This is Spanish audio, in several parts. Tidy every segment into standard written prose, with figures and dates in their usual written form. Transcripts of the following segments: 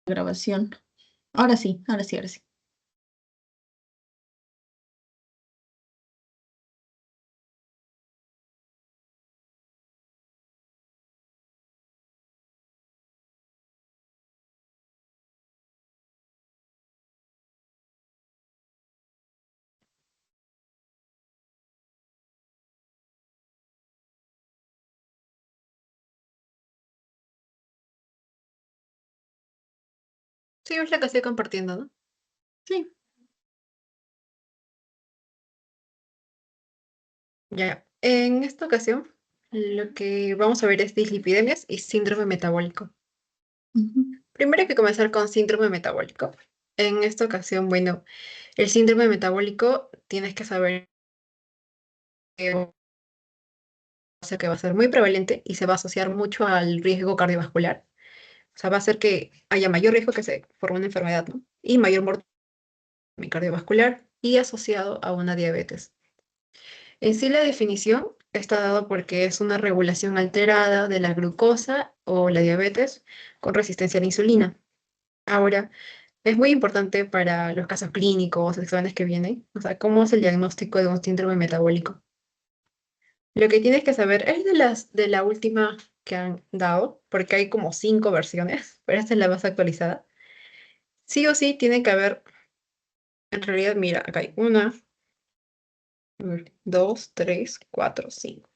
Grabación. Ahora sí, ahora sí, ahora sí. Sí, es la que estoy compartiendo, ¿no? Sí. Ya. En esta ocasión, lo que vamos a ver es dislipidemias y síndrome metabólico. Ujú. Primero hay que comenzar con síndrome metabólico. En esta ocasión, bueno, el síndrome metabólico tienes que saber que va que va a ser muy prevalente y se va a asociar mucho al riesgo cardiovascular. O sea, va a hacer que haya mayor riesgo que se forme una enfermedad, ¿no? Y mayor mortalidad cardiovascular y asociado a una diabetes. En sí, la definición está dado porque es una regulación alterada de la glucosa o la diabetes con resistencia a la insulina. Ahora, es muy importante para los casos clínicos, exámenes que vienen, o sea, cómo es el diagnóstico de un síndrome metabólico. Lo que tienes que saber es de la última que han dado, porque hay como 5 versiones, pero esta es la más actualizada. Sí o sí tiene que haber, en realidad, mira, acá hay una, a ver, dos, tres, cuatro, cinco.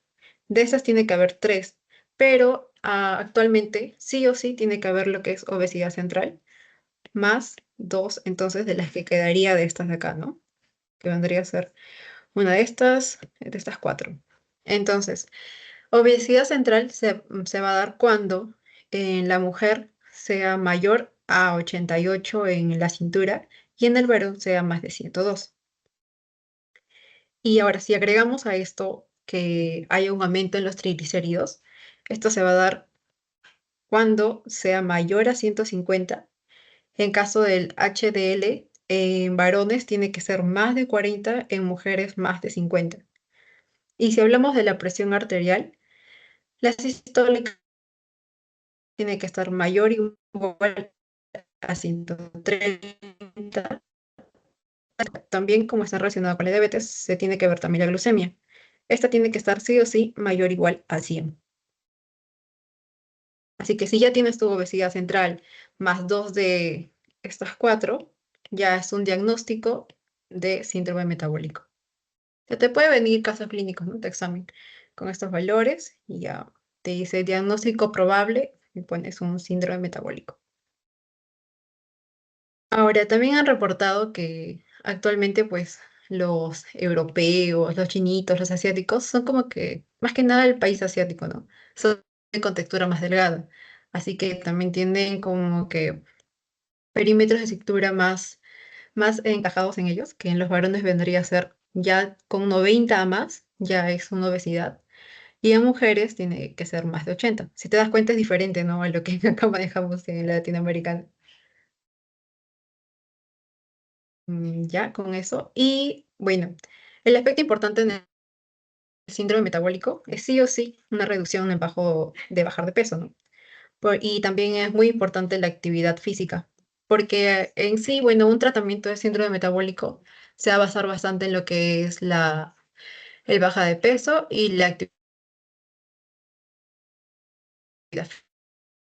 De esas tiene que haber tres, pero actualmente sí o sí tiene que haber lo que es obesidad central, más dos, entonces, de las que quedaría de estas de acá, ¿no? Que vendría a ser una de estas cuatro. Entonces, obesidad central se va a dar cuando en la mujer sea mayor a 88 en la cintura y en el varón sea más de 102. Y ahora, si agregamos a esto que haya un aumento en los triglicéridos, esto se va a dar cuando sea mayor a 150. En caso del HDL, en varones tiene que ser más de 40, en mujeres más de 50. Y si hablamos de la presión arterial, la sistólica tiene que estar mayor o igual a 130. También, como está relacionada con la diabetes, se tiene que ver también la glucemia. Esta tiene que estar sí o sí mayor o igual a 100. Así que si ya tienes tu obesidad central más dos de estas cuatro, ya es un diagnóstico de síndrome metabólico. Se te puede venir casos clínicos, ¿no? De examen con estos valores y ya te dice diagnóstico probable y pones un síndrome metabólico. Ahora, también han reportado que actualmente, pues, los europeos, los chinitos, los asiáticos, son como que, más que nada el país asiático, ¿no? Son con textura más delgada. Así que también tienen como que perímetros de cintura más encajados en ellos, que en los varones vendría a ser ya con 90 a más, ya es una obesidad. Y en mujeres tiene que ser más de 80. Si te das cuenta es diferente, ¿no? A lo que acá manejamos en Latinoamérica. Ya con eso. Y bueno, el aspecto importante en el síndrome metabólico es sí o sí una reducción de bajar de peso, ¿no? Y también es muy importante la actividad física, porque en sí, bueno, un tratamiento de síndrome metabólico se va a basar bastante en lo que es el baja de peso y la actividad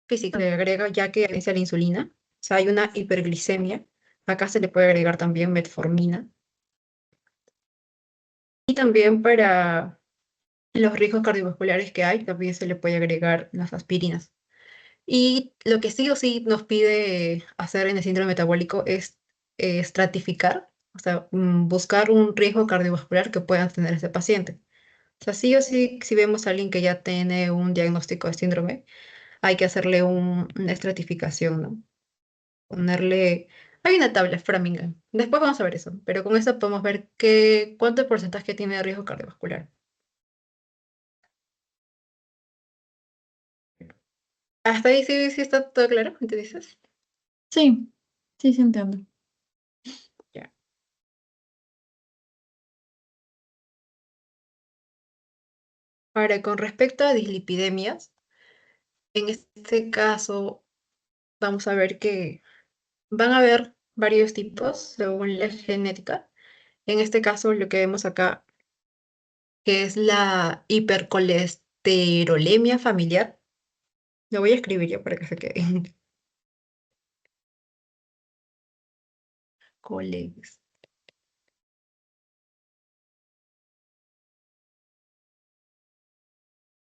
física. Le agrega, ya que es la insulina, o sea, hay una hiperglicemia. Acá se le puede agregar también metformina. Y también para los riesgos cardiovasculares que hay, también se le puede agregar las aspirinas. Y lo que sí o sí nos pide hacer en el síndrome metabólico es estratificar, o sea, buscar un riesgo cardiovascular que pueda tener ese paciente. O sea, sí o sí, si vemos a alguien que ya tiene un diagnóstico de síndrome, hay que hacerle una estratificación, ¿no? Ponerle... Hay una tabla, Framingham. Después vamos a ver eso, pero con eso podemos ver cuánto porcentaje tiene de riesgo cardiovascular. Hasta ahí sí, sí está todo claro, ¿te dices? Sí, sí, sí entiendo. Ya. Ahora, con respecto a dislipidemias, en este caso vamos a ver que van a haber varios tipos según la genética. En este caso, lo que vemos acá, que es la hipercolesterolemia familiar. Lo voy a escribir yo para que se quede. Coles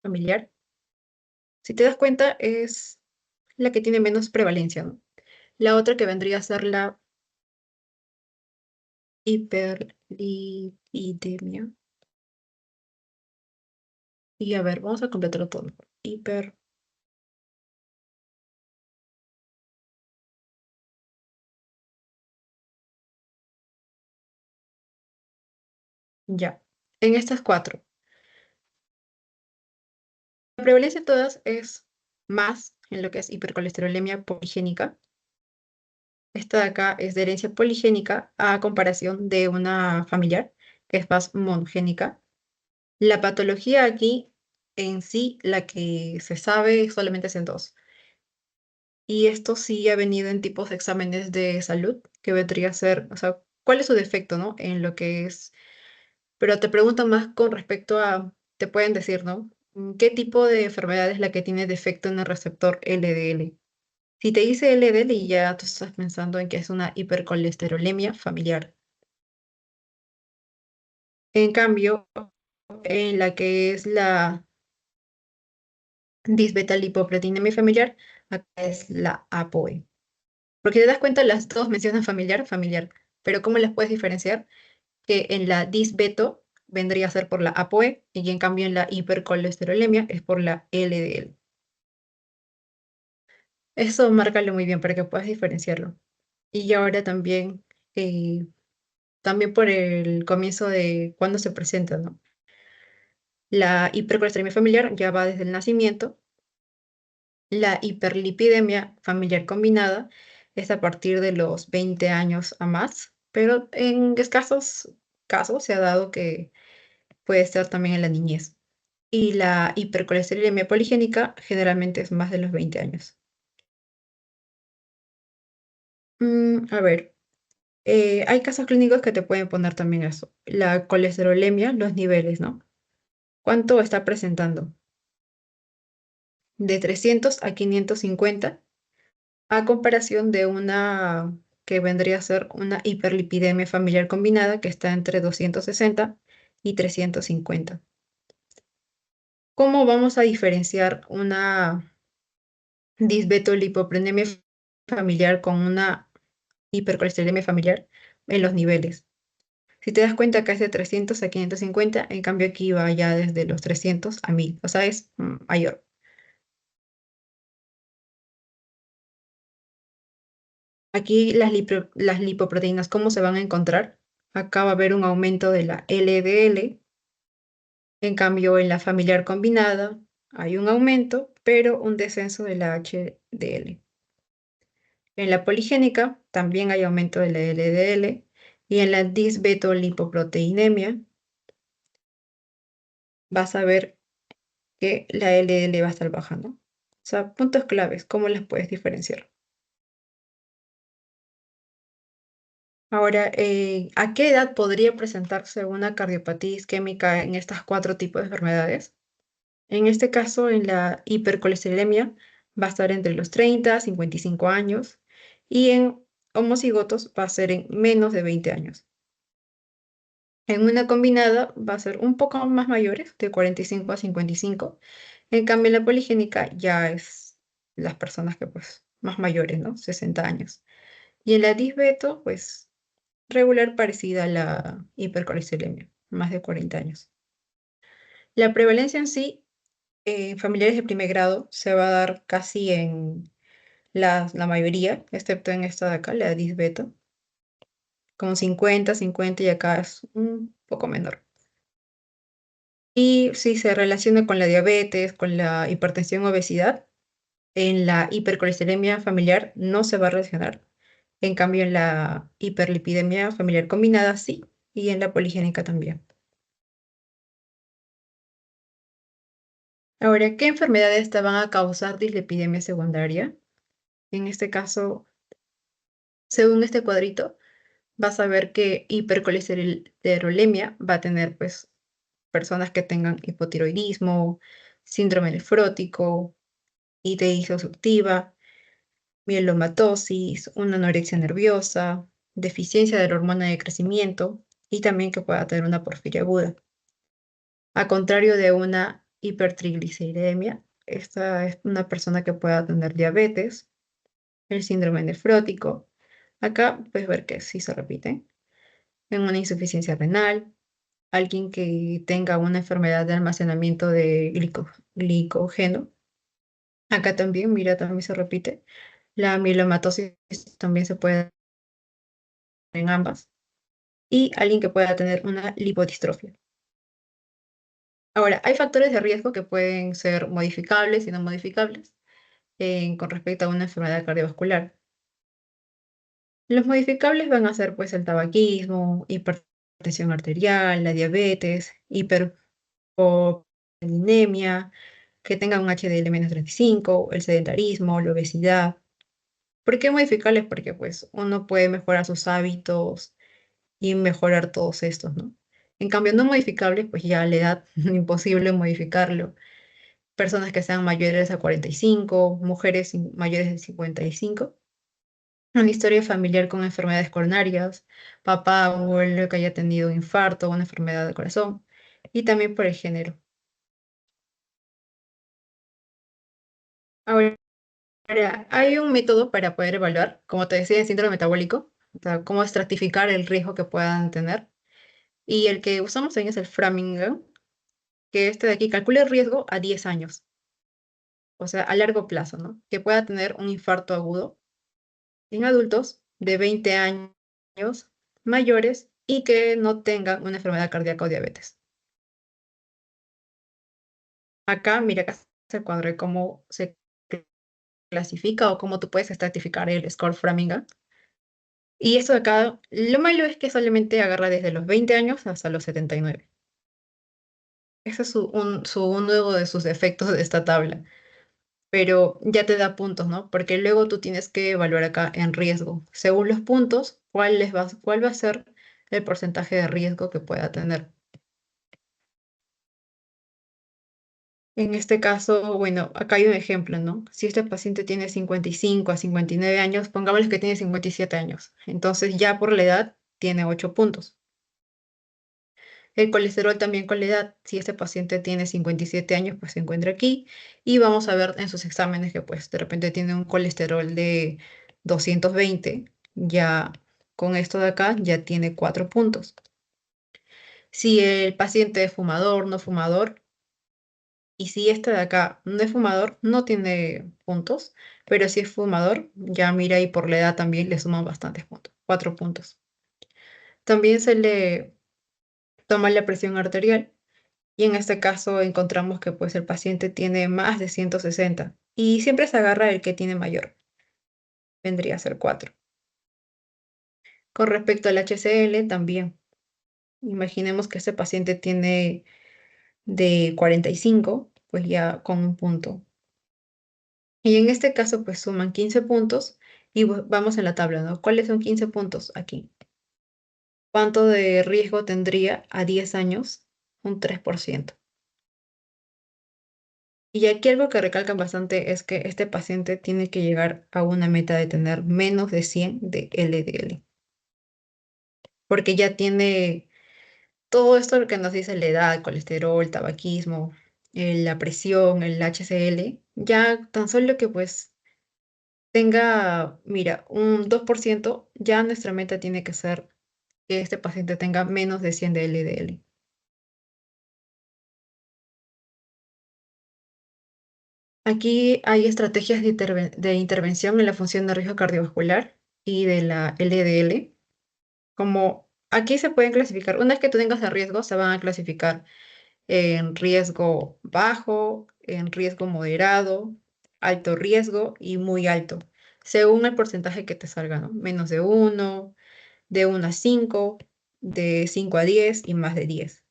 familiar. Si te das cuenta, es la que tiene menos prevalencia, ¿no? La otra que vendría a ser la hiperlipidemia. Y a ver, vamos a completarlo todo. Hiper, ya. En estas cuatro. La prevalencia de todas es más en lo que es hipercolesterolemia poligénica. Esta de acá es de herencia poligénica a comparación de una familiar, que es más monogénica. La patología aquí, en sí, la que se sabe solamente es en dos. Y esto sí ha venido en tipos de exámenes de salud, que vendría a ser, o sea, ¿cuál es su defecto, no? En lo que es, pero te preguntan más con respecto a, te pueden decir, ¿no? ¿Qué tipo de enfermedad es la que tiene defecto en el receptor LDL? Si te dice LDL, ya tú estás pensando en que es una hipercolesterolemia familiar. En cambio, en la que es la disbetalipoproteinemia familiar, acá es la ApoE. Porque te das cuenta, las dos mencionan familiar, familiar. Pero ¿cómo las puedes diferenciar? Que en la disbeto vendría a ser por la ApoE y en cambio en la hipercolesterolemia es por la LDL. Eso márcalo muy bien para que puedas diferenciarlo. Y ahora también, también por el comienzo de cuando se presenta, ¿no? La hipercolesterolemia familiar ya va desde el nacimiento. La hiperlipidemia familiar combinada es a partir de los 20 años a más, pero en escasos casos se ha dado que puede estar también en la niñez. Y la hipercolesterolemia poligénica generalmente es más de los 20 años. A ver, hay casos clínicos que te pueden poner también eso. La colesterolemia, los niveles, ¿no? ¿Cuánto está presentando? De 300 a 550 a comparación de una que vendría a ser una hiperlipidemia familiar combinada que está entre 260 y 350. ¿Cómo vamos a diferenciar una disbetolipoproteinemia familiar con una hipercolesterolemia familiar en los niveles? Si te das cuenta, acá es de 300 a 550, en cambio aquí va ya desde los 300 a 1000, o sea, es mayor. Aquí las lipoproteínas, ¿cómo se van a encontrar? Acá va a haber un aumento de la LDL. En cambio, en la familiar combinada hay un aumento, pero un descenso de la HDL. En la poligénica también hay aumento de la LDL y en la disbetolipoproteinemia vas a ver que la LDL va a estar bajando. O sea, puntos claves, ¿cómo las puedes diferenciar? Ahora, ¿a qué edad podría presentarse una cardiopatía isquémica en estos cuatro tipos de enfermedades? En este caso, en la hipercolesterolemia va a estar entre los 30 55 años y en homocigotos va a ser en menos de 20 años. En una combinada va a ser un poco más mayores, de 45 a 55. En cambio, en la poligénica ya es las personas que pues más mayores, ¿no? 60 años. Y en la disbeto, pues regular parecida a la hipercolesterolemia, más de 40 años. La prevalencia en sí familiares de primer grado se va a dar casi en la mayoría, excepto en esta de acá, la disbeto, con 50 y acá es un poco menor. Y si se relaciona con la diabetes, con la hipertensión, obesidad, en la hipercolesterolemia familiar no se va a relacionar. En cambio, en la hiperlipidemia familiar combinada sí, y en la poligénica también. Ahora, ¿qué enfermedades te van a causar dislipidemia secundaria? En este caso, según este cuadrito, vas a ver que hipercolesterolemia va a tener pues personas que tengan hipotiroidismo, síndrome nefrótico, ITI obstructiva, mielomatosis, una anorexia nerviosa, deficiencia de la hormona de crecimiento y también que pueda tener una porfiria aguda. A contrario de una hipertrigliceridemia, esta es una persona que pueda tener diabetes, el síndrome nefrótico. Acá puedes ver que sí se repite. En una insuficiencia renal, alguien que tenga una enfermedad de almacenamiento de glicógeno. Acá también, mira, también se repite. La mielomatosis también se puede dar en ambas. Y alguien que pueda tener una lipodistrofia. Ahora, hay factores de riesgo que pueden ser modificables y no modificables con respecto a una enfermedad cardiovascular. Los modificables van a ser pues el tabaquismo, hipertensión arterial, la diabetes, hipercolesterolemia, que tenga un HDL-35, el sedentarismo, la obesidad. ¿Por qué modificables? Porque pues uno puede mejorar sus hábitos y mejorar todos estos, ¿no? En cambio, no modificables, pues ya la edad, imposible modificarlo. Personas que sean mayores a 45, mujeres mayores de 55, una historia familiar con enfermedades coronarias, papá o abuelo que haya tenido un infarto o una enfermedad del corazón, y también por el género. Ahora, hay un método para poder evaluar, como te decía, el síndrome metabólico, o sea, cómo estratificar el riesgo que puedan tener. Y el que usamos también es el Framingham, que este de aquí calcula el riesgo a 10 años, o sea, a largo plazo, ¿no? Que pueda tener un infarto agudo en adultos de 20 años mayores y que no tengan una enfermedad cardíaca o diabetes. Acá, mira, acá se cuadro de cómo se clasifica o cómo tú puedes estratificar el score Framingham. Y esto de acá, lo malo es que solamente agarra desde los 20 años hasta los 79. Ese es uno de sus efectos de esta tabla. Pero ya te da puntos, ¿no? Porque luego tú tienes que evaluar acá en riesgo. Según los puntos, cuál va a ser el porcentaje de riesgo que pueda tener. En este caso, bueno, acá hay un ejemplo, ¿no? Si este paciente tiene 55 a 59 años, pongámosle que tiene 57 años. Entonces ya por la edad tiene 8 puntos. El colesterol también con la edad, si este paciente tiene 57 años, pues se encuentra aquí. Y vamos a ver en sus exámenes que pues de repente tiene un colesterol de 220, ya con esto de acá ya tiene 4 puntos. Si el paciente es fumador, no fumador, y si este de acá no es fumador, no tiene puntos, pero si es fumador, ya mira y por la edad también le suman bastantes puntos, 4 puntos. También se le toma la presión arterial y en este caso encontramos que pues el paciente tiene más de 160 y siempre se agarra el que tiene mayor, vendría a ser 4. Con respecto al HCl también, imaginemos que este paciente tiene de 45, pues ya con un punto. Y en este caso, pues suman 15 puntos y vamos en la tabla, ¿no? ¿Cuáles son 15 puntos aquí? ¿Cuánto de riesgo tendría a 10 años? Un 3%. Y aquí algo que recalcan bastante es que este paciente tiene que llegar a una meta de tener menos de 100 de LDL, porque ya tiene todo esto que nos dice la edad, colesterol, tabaquismo, la presión, el HCl, ya tan solo que pues tenga, mira, un 2%, ya nuestra meta tiene que ser que este paciente tenga menos de 100 de LDL. Aquí hay estrategias de intervención en la función de riesgo cardiovascular y de la LDL. Como aquí se pueden clasificar, una vez que tú tengas el riesgo, se van a clasificar en riesgo bajo, en riesgo moderado, alto riesgo y muy alto, según el porcentaje que te salga, ¿no? Menos de 1 a 5, de 5 a 10 y más de 10.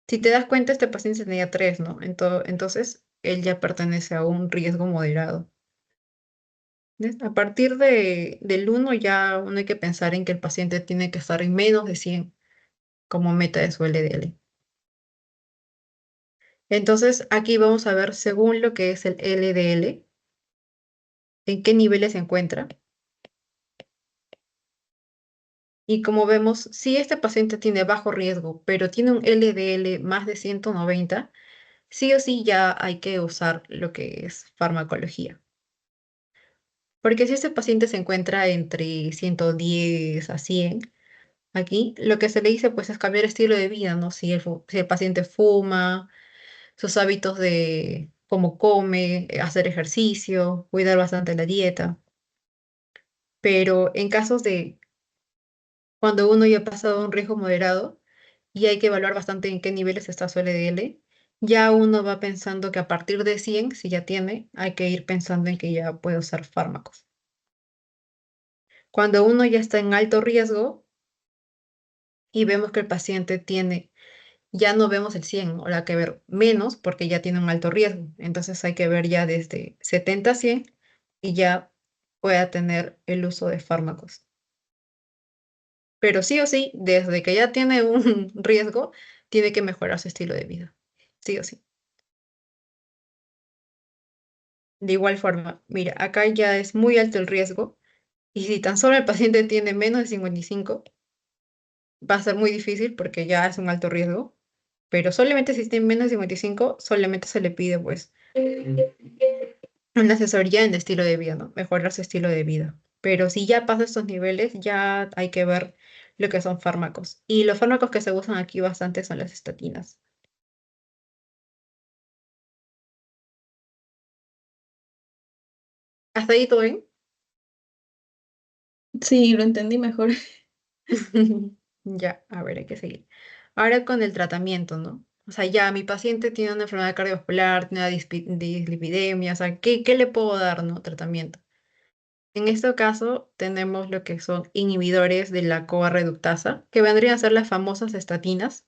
Si te das cuenta, este paciente tenía 3, ¿no? Entonces, él ya pertenece a un riesgo moderado. ¿Ves? A partir del 1 ya uno hay que pensar en que el paciente tiene que estar en menos de 100 como meta de su LDL. Entonces, aquí vamos a ver según lo que es el LDL, en qué niveles se encuentra. Y como vemos, si este paciente tiene bajo riesgo, pero tiene un LDL más de 190, sí o sí ya hay que usar lo que es farmacología. Porque si este paciente se encuentra entre 110 a 100, aquí lo que se le dice pues es cambiar estilo de vida, ¿no? Si el paciente fuma, sus hábitos de cómo come, hacer ejercicio, cuidar bastante la dieta. Pero en casos de cuando uno ya ha pasado un riesgo moderado y hay que evaluar bastante en qué niveles está su LDL, ya uno va pensando que a partir de 100, si ya tiene, hay que ir pensando en que ya puede usar fármacos. Cuando uno ya está en alto riesgo y vemos que el paciente tiene, ya no vemos el 100, o hay que ver menos porque ya tiene un alto riesgo. Entonces hay que ver ya desde 70 a 100 y ya pueda tener el uso de fármacos. Pero sí o sí, desde que ya tiene un riesgo, tiene que mejorar su estilo de vida. Sí o sí. De igual forma, mira, acá ya es muy alto el riesgo y si tan solo el paciente tiene menos de 55, va a ser muy difícil porque ya es un alto riesgo. Pero solamente si tiene menos de 55, solamente se le pide pues una asesoría en estilo de vida, ¿no? Mejorar su estilo de vida. Pero si ya pasa estos niveles, ya hay que ver lo que son fármacos. Y los fármacos que se usan aquí bastante son las estatinas. ¿Hasta ahí todo bien? Sí, lo entendí mejor. Ya, a ver, hay que seguir. Ahora con el tratamiento, ¿no? O sea, ya mi paciente tiene una enfermedad cardiovascular, tiene una dislipidemia, o sea, ¿qué le puedo dar, no? Tratamiento. En este caso, tenemos lo que son inhibidores de la CoA reductasa, que vendrían a ser las famosas estatinas.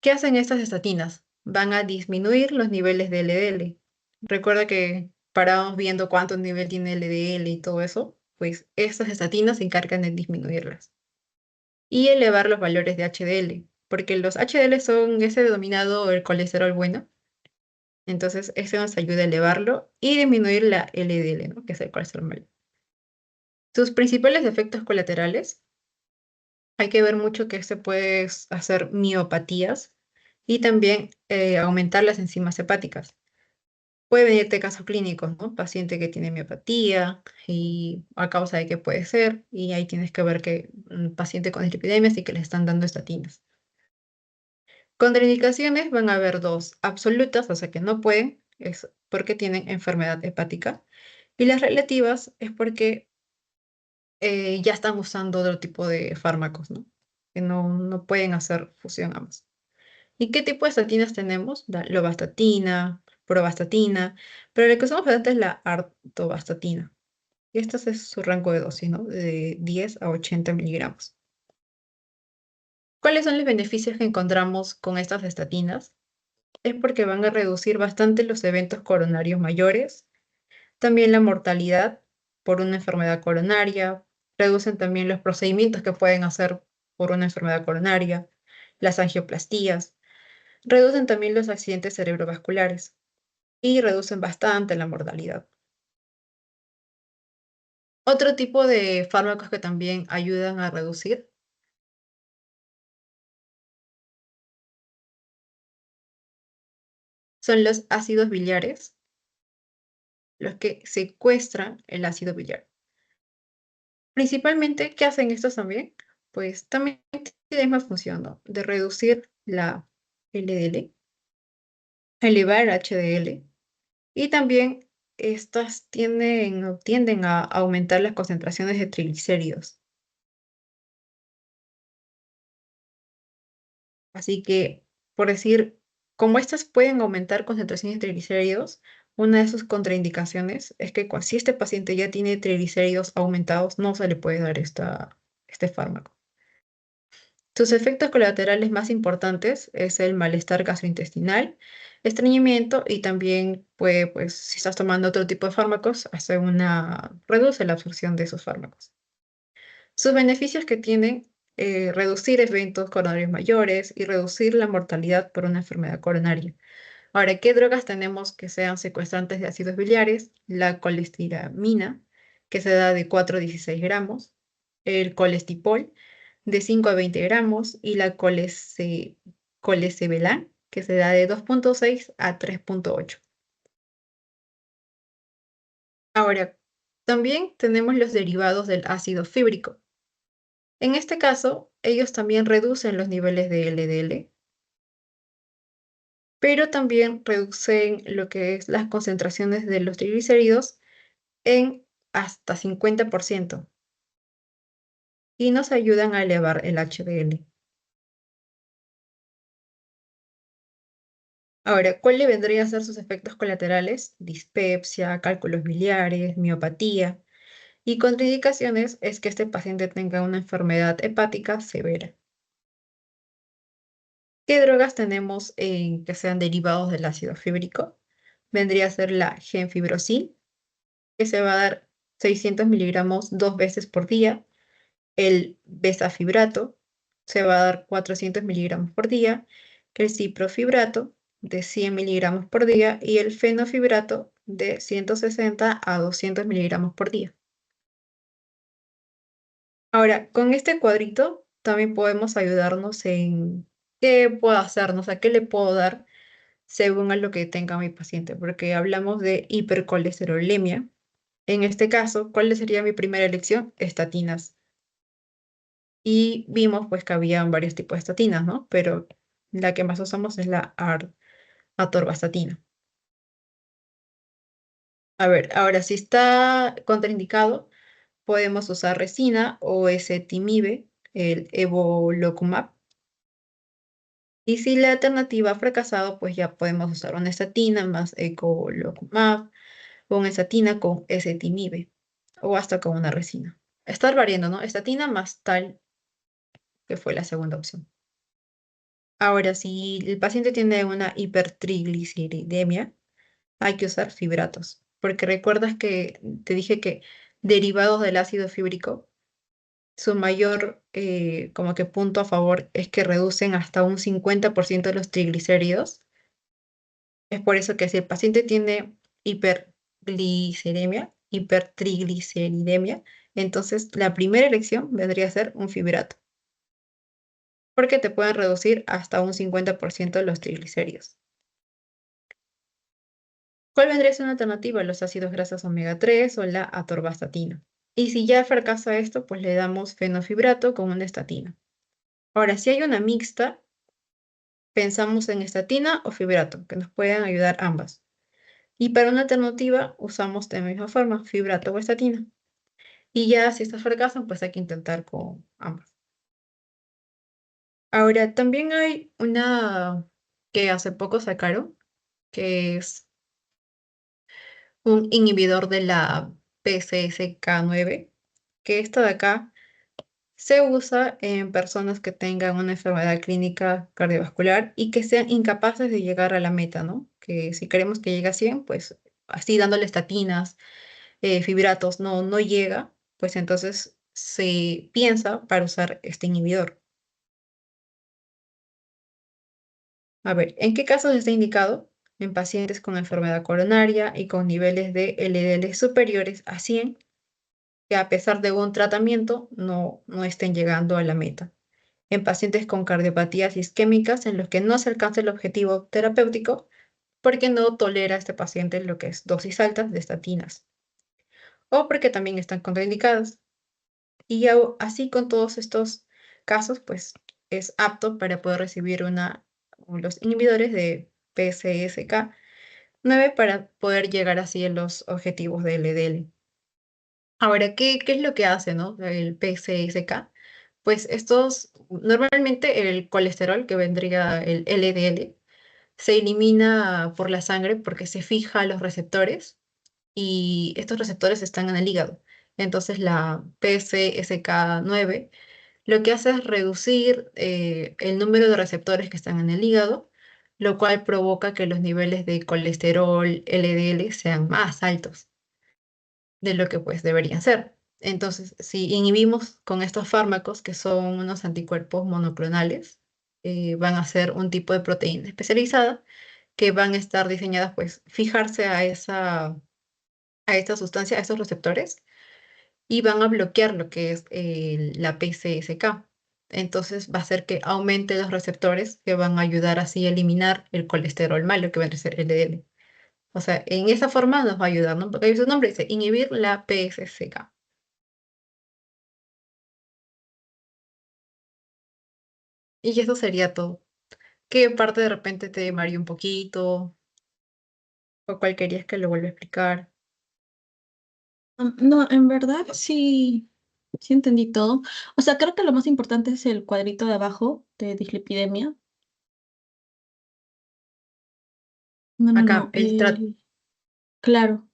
¿Qué hacen estas estatinas? Van a disminuir los niveles de LDL. Recuerda que parábamos viendo cuánto nivel tiene LDL y todo eso, pues estas estatinas se encargan de disminuirlas y elevar los valores de HDL, porque los HDL son ese denominado el colesterol bueno. Entonces, este nos ayuda a elevarlo y disminuir la LDL, ¿no? Que es el colesterol malo. Sus principales efectos colaterales, hay que ver mucho que este puede hacer miopatías y también aumentar las enzimas hepáticas. Puede venirte casos clínicos, ¿no? Paciente que tiene miopatía y a causa de qué puede ser, y ahí tienes que ver que un paciente con dislipidemias y que le están dando estatinas. Contraindicaciones van a haber dos absolutas, o sea que no pueden, es porque tienen enfermedad hepática, y las relativas es porque ya están usando otro tipo de fármacos, ¿no? Que no pueden hacer fusión ambas. ¿Y qué tipo de estatinas tenemos? La lovastatina, pravastatina, pero lo que usamos bastante es la artovastatina. Y este es su rango de dosis, ¿no? De 10 a 80 miligramos. ¿Cuáles son los beneficios que encontramos con estas estatinas? Es porque van a reducir bastante los eventos coronarios mayores, también la mortalidad por una enfermedad coronaria, reducen también los procedimientos que pueden hacer por una enfermedad coronaria, las angioplastías, reducen también los accidentes cerebrovasculares y reducen bastante la mortalidad. Otro tipo de fármacos que también ayudan a reducir son los ácidos biliares, los que secuestran el ácido biliar. Principalmente, ¿qué hacen estos también? Pues también tiene la misma función, ¿no? De reducir la LDL, elevar el HDL y también estas tienden a aumentar las concentraciones de triglicéridos. Así que, por decir, como estas pueden aumentar concentraciones de triglicéridos, una de sus contraindicaciones es que si este paciente ya tiene triglicéridos aumentados, no se le puede dar este fármaco. Sus efectos colaterales más importantes es el malestar gastrointestinal, estreñimiento y también puede, pues, si estás tomando otro tipo de fármacos, reduce la absorción de esos fármacos. Sus beneficios que tienen, reducir eventos coronarios mayores y reducir la mortalidad por una enfermedad coronaria. Ahora, ¿qué drogas tenemos que sean secuestrantes de ácidos biliares? La colestiramina, que se da de 4 a 16 gramos, el colestipol, de 5 a 20 gramos, y la colestebelan, que se da de 2,6 a 3,8. Ahora, también tenemos los derivados del ácido fíbrico. En este caso, ellos también reducen los niveles de LDL, pero también reducen lo que es las concentraciones de los triglicéridos en hasta 50% y nos ayudan a elevar el HDL. Ahora, ¿cuál le vendría a ser sus efectos colaterales? Dispepsia, cálculos biliares, miopatía y contraindicaciones es que este paciente tenga una enfermedad hepática severa. ¿Qué drogas tenemos que sean derivados del ácido fíbrico? Vendría a ser la gemfibrosin, que se va a dar 600 miligramos 2 veces por día. El besafibrato se va a dar 400 miligramos por día. El ciprofibrato de 100 miligramos por día y el fenofibrato de 160 a 200 miligramos por día. Ahora, con este cuadrito también podemos ayudarnos en qué puedo hacernos, a qué le puedo dar según a lo que tenga mi paciente, porque hablamos de hipercolesterolemia. En este caso, ¿cuál sería mi primera elección? Estatinas. Y vimos pues que había varios tipos de estatinas, ¿no? Pero la que más usamos es la atorvastatina. A ver, ahora si está contraindicado, podemos usar resina o ezetimibe, el evolocumab. Y si la alternativa ha fracasado, pues ya podemos usar una estatina más evolocumab o una estatina con ezetimibe o hasta con una resina. Estar variando, ¿no? Estatina más tal, que fue la segunda opción. Ahora, si el paciente tiene una hipertrigliceridemia, hay que usar fibratos, porque recuerdas que te dije que derivados del ácido fíbrico, su mayor como que punto a favor es que reducen hasta un 50% los triglicéridos. Es por eso que si el paciente tiene hipertrigliceridemia, entonces la primera elección vendría a ser un fibrato, porque te pueden reducir hasta un 50% los triglicéridos. ¿Cuál vendría a ser una alternativa? Los ácidos grasos omega 3 o la atorvastatina. Y si ya fracasa esto, pues le damos fenofibrato con una estatina. Ahora, si hay una mixta, pensamos en estatina o fibrato, que nos pueden ayudar ambas. Y para una alternativa, usamos de la misma forma, fibrato o estatina. Y ya si estas fracasan, pues hay que intentar con ambas. Ahora, también hay una que hace poco sacaron, que es un inhibidor de la PCSK9, que esta de acá se usa en personas que tengan una enfermedad clínica cardiovascular y que sean incapaces de llegar a la meta, ¿no? Que si queremos que llegue a 100, pues así dándole estatinas, fibratos, no llega, pues entonces se piensa para usar este inhibidor. A ver, ¿en qué casos está indicado? En pacientes con enfermedad coronaria y con niveles de LDL superiores a 100, que a pesar de un tratamiento no estén llegando a la meta. En pacientes con cardiopatías isquémicas en los que no se alcanza el objetivo terapéutico porque no tolera este paciente lo que es dosis altas de estatinas o porque también están contraindicadas. Y así con todos estos casos, pues es apto para poder recibir los inhibidores de PCSK9 para poder llegar así a los objetivos de LDL. Ahora, ¿qué es lo que hace, no? El PCSK. Pues normalmente el colesterol, que vendría el LDL, se elimina por la sangre porque se fija a los receptores y estos receptores están en el hígado. Entonces la PCSK9 lo que hace es reducir el número de receptores que están en el hígado, lo cual provoca que los niveles de colesterol LDL sean más altos de lo que pues deberían ser. Entonces, si inhibimos con estos fármacos, que son unos anticuerpos monoclonales, van a ser un tipo de proteína especializada que van a estar diseñadas pues fijarse a esta sustancia, a estos receptores, y van a bloquear lo que es la PCSK. Entonces va a hacer que aumente los receptores que van a ayudar así a eliminar el colesterol malo que va a ser LDL. O sea, en esa forma nos va a ayudar, ¿no? Porque ahí su nombre dice inhibir la PSCK. Y eso sería todo. ¿Qué parte de repente te mareó un poquito? ¿O cuál querías que lo vuelva a explicar? No, en verdad sí, sí entendí todo. O sea, creo que lo más importante es el cuadrito de abajo de dislipidemia. No, no, Acá, no. el Claro,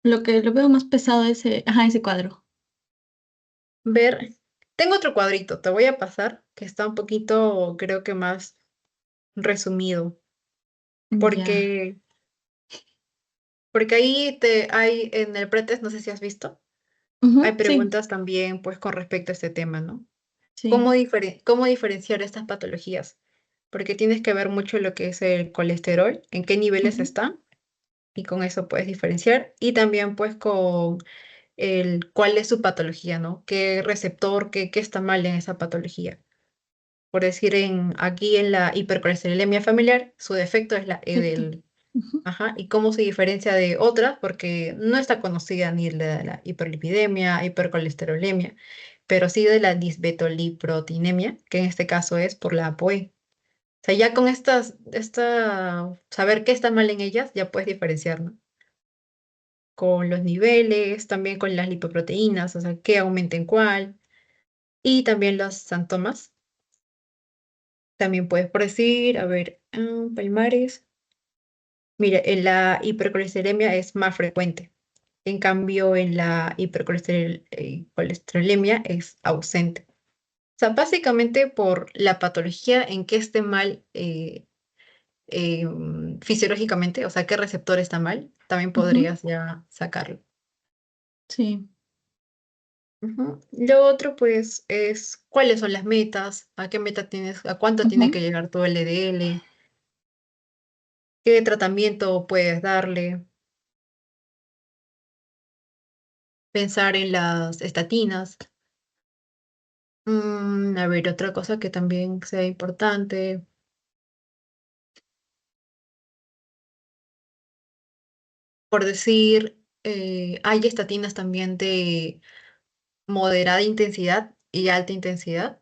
lo que lo veo más pesado es ese cuadro. ver. Tengo otro cuadrito, te voy a pasar, que está un poquito, creo que más resumido. Ya. Porque, porque ahí hay en el pretest, no sé si has visto, hay Ujú, sí, preguntas también pues con respecto a este tema, ¿no? sí. Cómo diferenciar estas patologías? Porque tienes que ver mucho lo que es el colesterol, en qué niveles Ujú, está, y con eso puedes diferenciar. Y también pues con cuál es su patología, ¿no? ¿Qué receptor, qué está mal en esa patología? Por decir, aquí en la hipercolesterolemia familiar, su defecto es la perfecto. EDL. Ujú, Ajá, ¿y cómo se diferencia de otras? Porque no está conocida ni la hiperlipidemia, hipercolesterolemia, pero sí de la disbetoliproteinemia, que en este caso es por la ApoE. O sea, ya con saber qué está mal en ellas, ya puedes diferenciar, ¿no? Con los niveles, también con las lipoproteínas, o sea, qué aumenta en cuál, y también los síntomas. También puedes por decir, a ver, palmares. Mira, en la hipercolesterolemia es más frecuente. En cambio, en la hipercolesterolemia es ausente. O sea, básicamente por la patología en que esté mal fisiológicamente, o sea, qué receptor está mal, también ujú, podrías ya sacarlo. sí. Ujú. Lo otro, pues, es cuáles son las metas, a qué meta tienes, a cuánto tiene que Ujú, llegar tu LDL, qué tratamiento puedes darle, pensar en las estatinas. A ver, otra cosa que también sea importante, por decir, hay estatinas también de moderada intensidad y alta intensidad.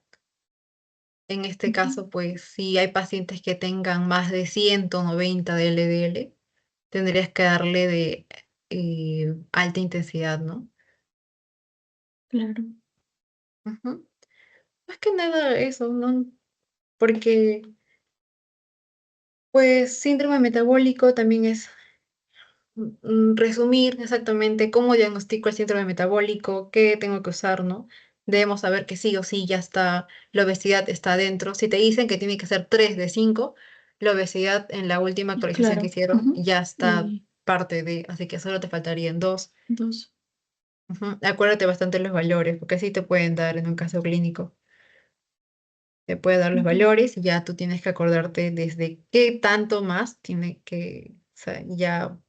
En este ujú, caso, pues, si hay pacientes que tengan más de 190 de LDL, tendrías que darle de alta intensidad, ¿no? claro. Ujú. Más que nada eso, ¿no? Porque, pues, síndrome metabólico también es resumir exactamente cómo diagnostico el síndrome metabólico, qué tengo que usar, ¿no? Debemos saber que sí o sí ya está, la obesidad está dentro. Si te dicen que tiene que ser 3 de 5, la obesidad en la última actualización que Claro. hicieron Ujú. ya está Y parte de, así que solo te faltarían 2. dos. Acuérdate bastante los valores, porque así te pueden dar en un caso clínico. Te puede dar los Ujú, valores y ya tú tienes que acordarte desde qué tanto más tiene que, o sea, ya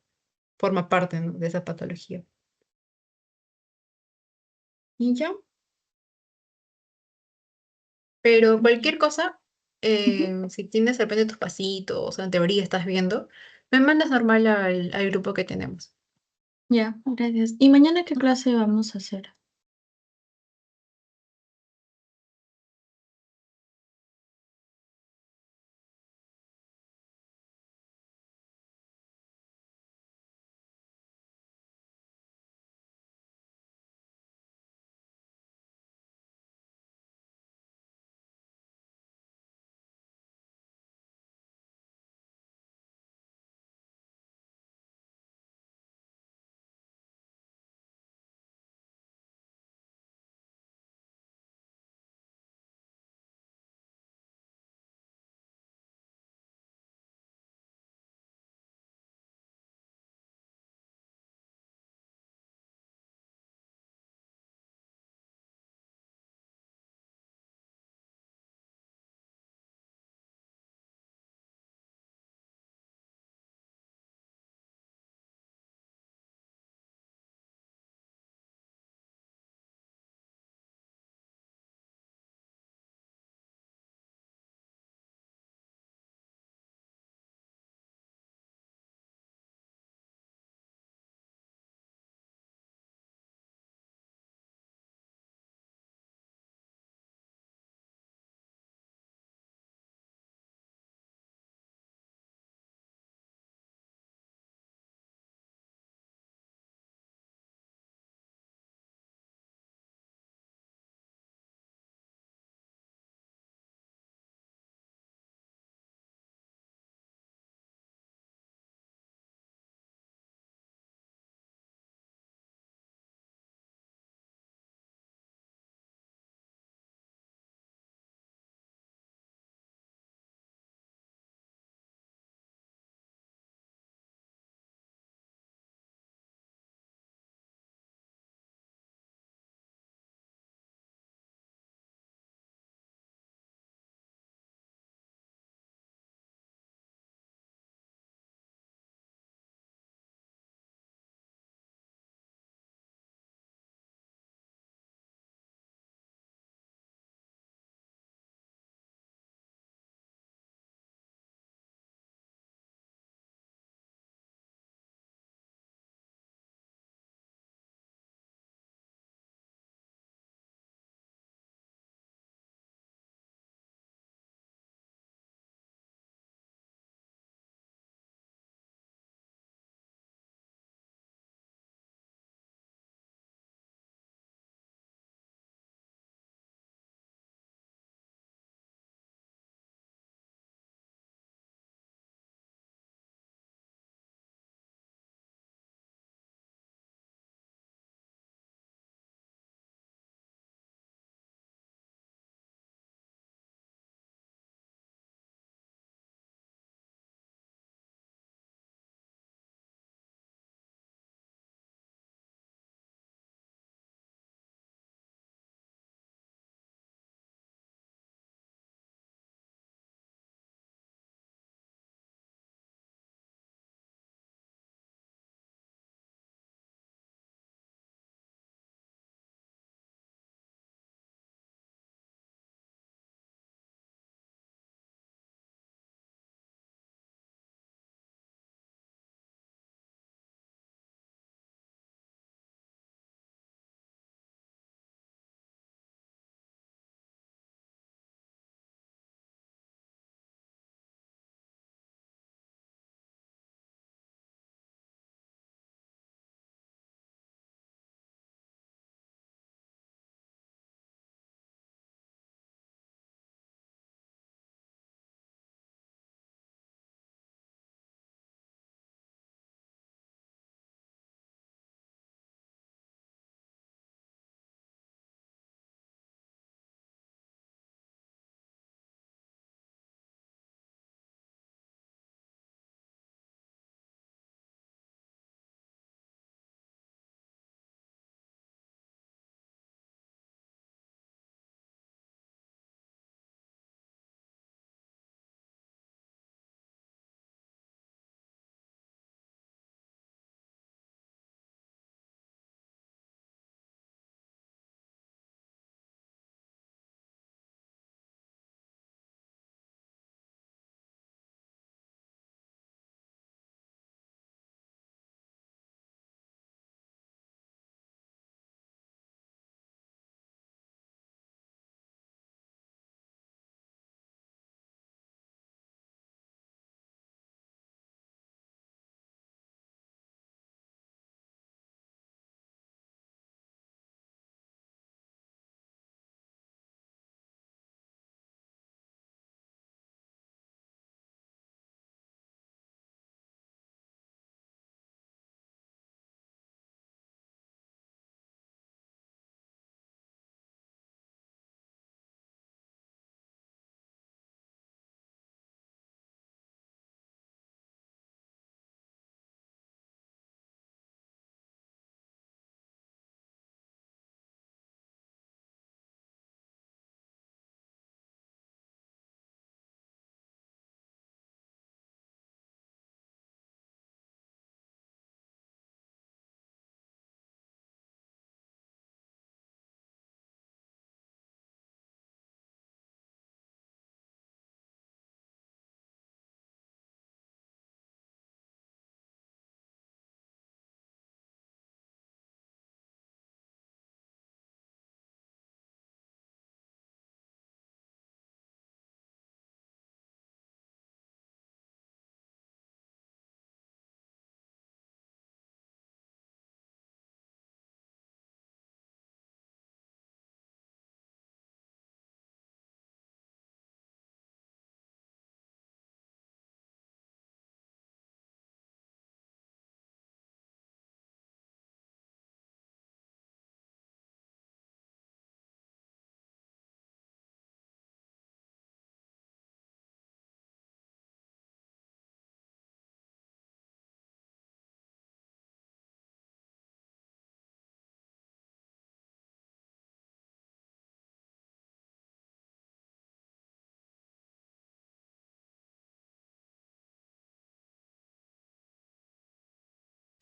forma parte, ¿no?, de esa patología. Y ya, pero ya. cualquier cosa, Ujú, si tienes de repente tus pasitos o en teoría estás viendo, me mandas normal al grupo que tenemos. ya, gracias. ¿Y mañana qué clase vamos a hacer?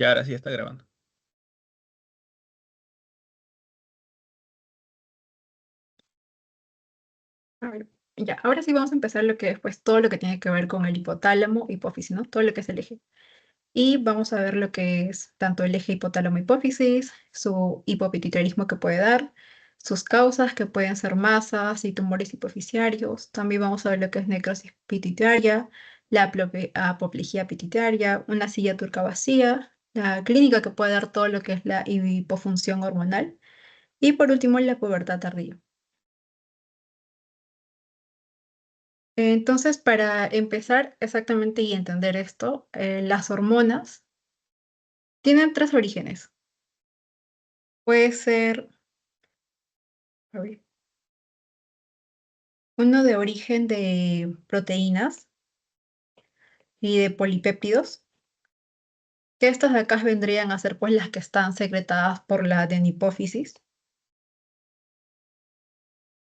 Y ahora sí está grabando. A ver, ya, ahora sí vamos a empezar lo que es pues todo lo que tiene que ver con el hipotálamo, hipófisis, ¿no? Todo lo que es el eje. Y vamos a ver lo que es tanto el eje hipotálamo-hipófisis, su hipopituitarismo que puede dar, sus causas que pueden ser masas y tumores hipofisiarios. También vamos a ver lo que es necrosis pituitaria, la apoplejía pituitaria, una silla turca vacía, la clínica que puede dar todo lo que es la hipofunción hormonal y por último la pubertad tardía. Entonces, para empezar exactamente y entender esto, las hormonas tienen tres orígenes. Puede ser, a ver, uno de origen de proteínas y de polipéptidos, que estas de acá vendrían a ser pues las que están secretadas por la adenipófisis.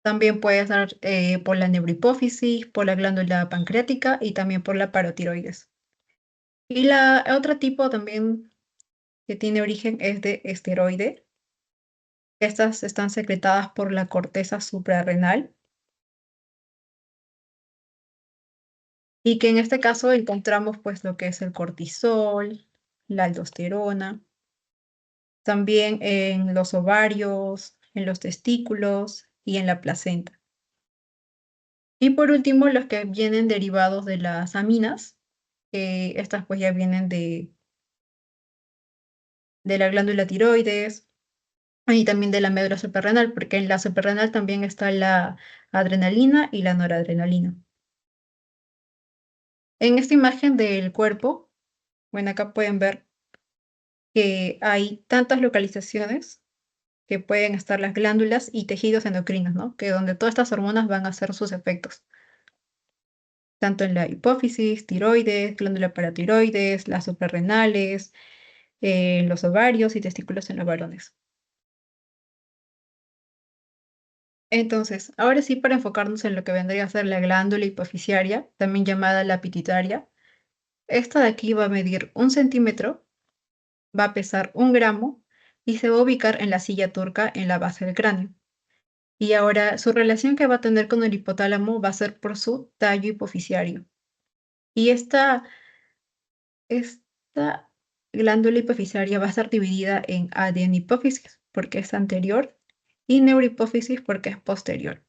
También puede ser por la neurohipófisis, por la glándula pancreática y también por la parotiroides. Y la otro tipo también que tiene origen es de esteroide. Estas están secretadas por la corteza suprarrenal y que en este caso encontramos pues lo que es el cortisol, la aldosterona, también en los ovarios, en los testículos y en la placenta. Y por último, los que vienen derivados de las aminas, estas pues ya vienen de la glándula tiroides y también de la médula suprarrenal, porque en la suprarrenal también está la adrenalina y la noradrenalina. En esta imagen del cuerpo, bueno, acá pueden ver que hay tantas localizaciones que pueden estar las glándulas y tejidos endocrinos, ¿no? Que donde todas estas hormonas van a hacer sus efectos, tanto en la hipófisis, tiroides, glándula paratiroides, las suprarrenales, los ovarios y testículos en los varones. Entonces, ahora sí, para enfocarnos en lo que vendría a ser la glándula hipofisiaria, también llamada la pituitaria, esta de aquí va a medir 1 centímetro, va a pesar 1 gramo y se va a ubicar en la silla turca en la base del cráneo. Y ahora su relación que va a tener con el hipotálamo va a ser por su tallo hipofisiario. Y esta glándula hipofisiaria va a estar dividida en adenihipófisis porque es anterior y neurohipófisis porque es posterior.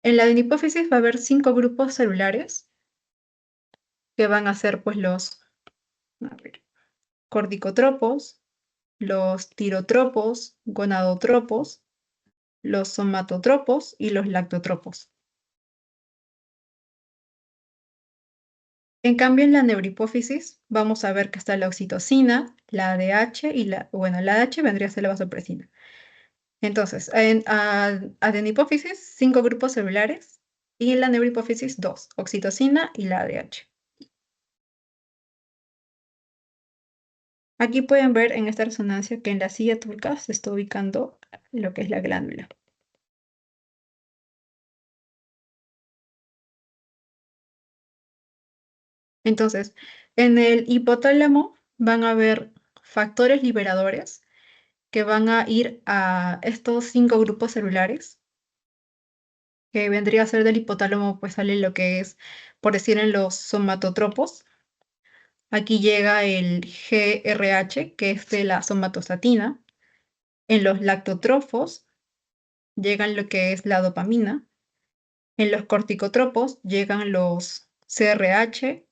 En la adenihipófisis va a haber 5 grupos celulares que van a ser pues los corticotropos, los tirotropos, gonadotropos, los somatotropos y los lactotropos. En cambio, en la neurohipófisis vamos a ver que está la oxitocina, la ADH y la ADH vendría a ser la vasopresina. Entonces, en adenihipófisis, 5 grupos celulares y en la neurohipófisis, 2, oxitocina y la ADH. Aquí pueden ver en esta resonancia que en la silla turca se está ubicando lo que es la glándula. Entonces, en el hipotálamo van a haber factores liberadores que van a ir a estos 5 grupos celulares, que vendría a ser del hipotálamo, pues sale lo que es, por decir, en los somatotropos. Aquí llega el GRH, que es de la somatostatina. En los lactotrofos llegan lo que es la dopamina. En los corticotropos llegan los CRH.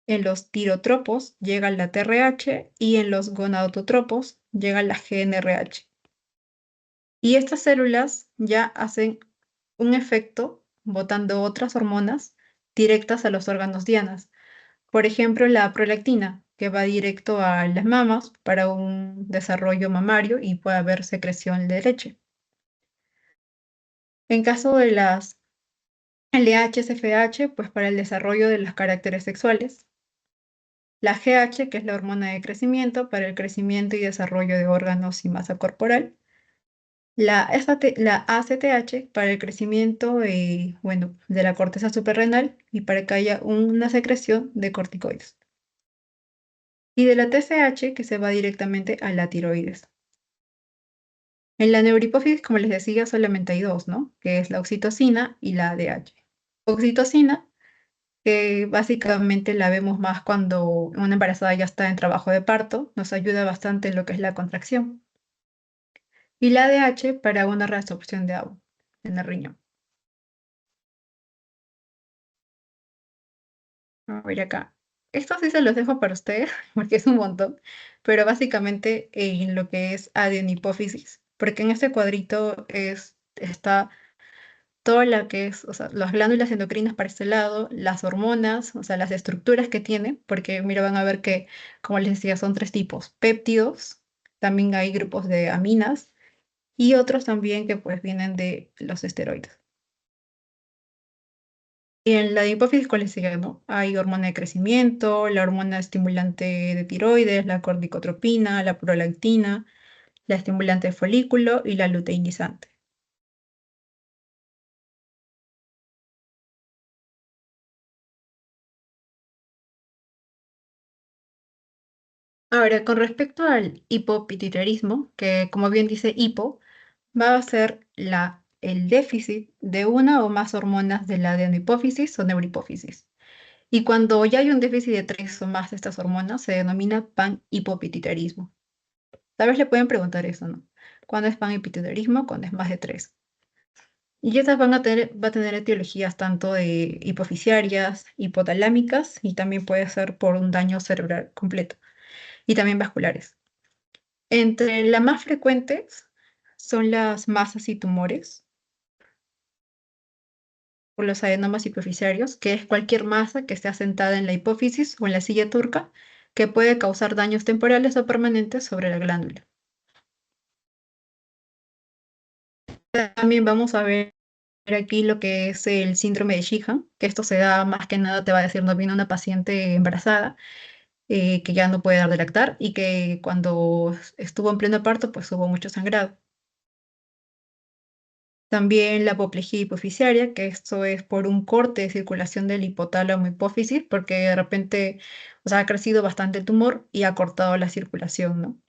En los tirotropos llega la TRH y en los gonadotropos llega la GNRH. Y estas células ya hacen un efecto botando otras hormonas directas a los órganos dianas. Por ejemplo, la prolactina, que va directo a las mamas para un desarrollo mamario y puede haber secreción de leche. En caso de las LH-SFH, pues para el desarrollo de los caracteres sexuales. La GH, que es la hormona de crecimiento, para el crecimiento y desarrollo de órganos y masa corporal. La ACTH para el crecimiento de la corteza suprarrenal y para que haya una secreción de corticoides. y de la TSH que se va directamente a la tiroides. En la neurohipófisis, como les decía, solamente hay dos, ¿no? Que es la oxitocina y la ADH. Oxitocina, que básicamente la vemos más cuando una embarazada ya está en trabajo de parto, nos ayuda bastante en lo que es la contracción. Y la ADH para una reabsorción de agua en el riñón. A ver acá. Esto sí se los dejo para ustedes, porque es un montón, pero básicamente en lo que es adenohipófisis, porque en este cuadrito está todo lo que es, o sea, las glándulas endocrinas para este lado, las hormonas, o sea, las estructuras que tiene, porque mira, van a ver que, como les decía, son tres tipos, péptidos, también hay grupos de aminas y otros también que pues vienen de los esteroides. Y en la hipófisis, ¿cuáles siguen, no? Hay hormona de crecimiento, la hormona estimulante de tiroides, la corticotropina, la prolactina, la estimulante de folículo y la luteinizante. Ahora, con respecto al hipopituitarismo, que como bien dice hipo, va a ser el déficit de una o más hormonas de la adenohipófisis o neurohipófisis. Y cuando ya hay un déficit de tres o más de estas hormonas, se denomina panhipopituitarismo. Tal vez le pueden preguntar eso, ¿no? ¿Cuándo es panhipopituitarismo? Cuando es más de tres. Y estas va a tener etiologías tanto de hipofisiarias, hipotalámicas y también puede ser por un daño cerebral completo y también vasculares. Entre las más frecuentes son las masas y tumores por los adenomas hipofisiarios, que es cualquier masa que esté asentada en la hipófisis o en la silla turca que puede causar daños temporales o permanentes sobre la glándula. También vamos a ver aquí lo que es el síndrome de Sheehan, que esto se da más que nada, te va a decir, no viene una paciente embarazada que ya no puede dar de lactar y que cuando estuvo en pleno parto, pues hubo mucho sangrado. También la apoplejía hipofisiaria, que esto es por un corte de circulación del hipotálamo hipófisis, porque de repente, o sea, ha crecido bastante el tumor y ha cortado la circulación, ¿no?